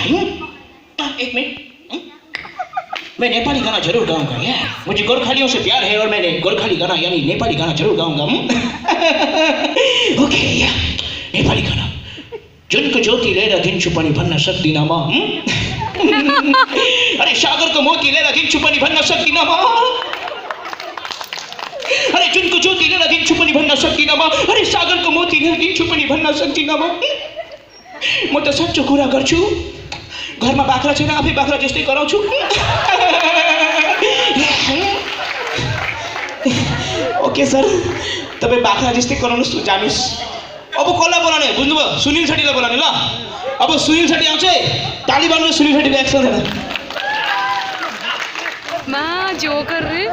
एक मिनट, मैं नेपाली गाना जरूर गाऊंगा यार, मुझे गोरखालियों से प्यार है और मैंने गोरखाली गाना यानी नेपाली गाना जरूर गाऊंगा। ओके या नेपाली गाना। जुनको ज्योति लिएर दिन्छु पनि भन्न सक्दिनँ म। अरे सागरको मोती लिएर दिन्छु पनि भन्न सक्दिनँ म। अरे जुनको ज्योति लिएर दिन्छु पनि भन्न सक्दिनँ म। अरे सागरको मोती लिएर दिन्छु पनि भन्न सक्दिनँ म। म त सच्चो कुरा गर्छु, घरमा बाख्रा छैन, आफै बाख्रा जस्तै कराउँछु। ओके सर, तपाईँ बाख्रा जस्तै कराउनुहोस्, जानुहोस्। अब कसलाई बोलाउने बुझ्नुभयो? सुनिल छेत्रीलाई बोलाउने ल। अब सुनिल छेत्री आउँछ है, ताली बजाउनु। सुनिल छेत्रीको एक्सन देना। माँ जोकर रे।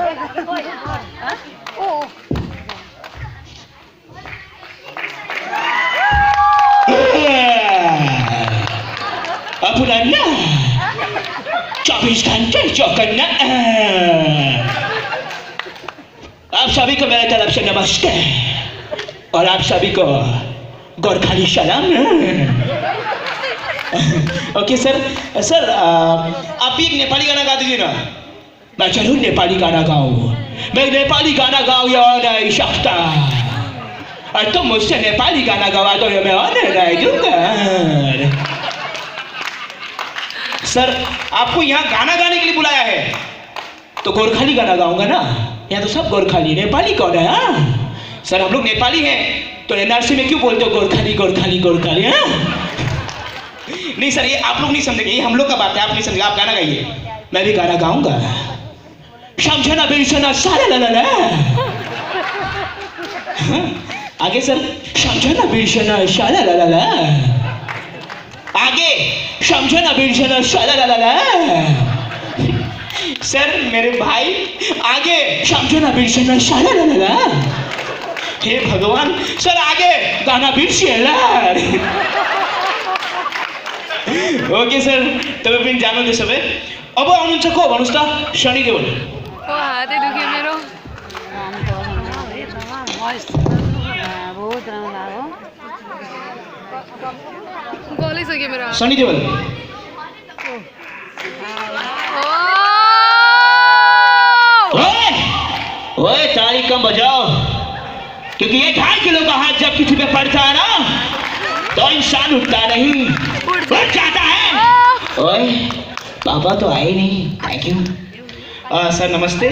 अपराह्न 24 घंटे चौकन्ना। आप सभी को मेरे तरफ से नमस्कार और आप सभी को गोरखाली सलाम। ओके सर, सर आप भी एक नेपाली गाना गा दीजिए ना। मैं जरूर नेपाली गाना गाऊँ, मैं नेपाली गाना गाऊँ या नहीं सकता, और तुम मुझसे नेपाली गाना गवा दो या मैं और नहीं दूंगा। सर आपको यहाँ गाना गाने के लिए बुलाया है तो गोरखाली गाना गाऊंगा ना, यहाँ तो सब गोरखाली, नेपाली कौन है? हाँ सर हम लोग नेपाली हैं तो एनआरसी में क्यों बोलते हो गोरखाली गोरखाली गोरखाली? हाँ नहीं सर, ये आप लोग नहीं समझेंगे, ये हम लोग का बात है, आप नहीं समझेंगे। आप गाना गाइए, मैं भी गाना गाऊंगा। समझना बेचना सारा ला ला ला। आगे सर, समझना बेचना सारा ला ला ला। आगे समझना बेचना सारा ला ला ला। सर मेरे भाई आगे समझना बेचना सारा ला ला ला। हे भगवान, सर आगे गाना बिर्सिएला। ओके सर, तपाईँ पनि जानुहुँदै सबै। अब आउनुहुन्छ को भन्नुहोस् त? शनि देवल। हातै दुख्यो मेरो। गलिसक्यो मेरो। शनि देवल। ओए ओए ताली कम बजाओ, क्योंकि ये 2.5 किलो का हाथ जब किसी पे पड़ता है ना तो इंसान उठता नहीं, उठ जाता है। ओए पापा तो आए नहीं। Thank you. सर नमस्ते।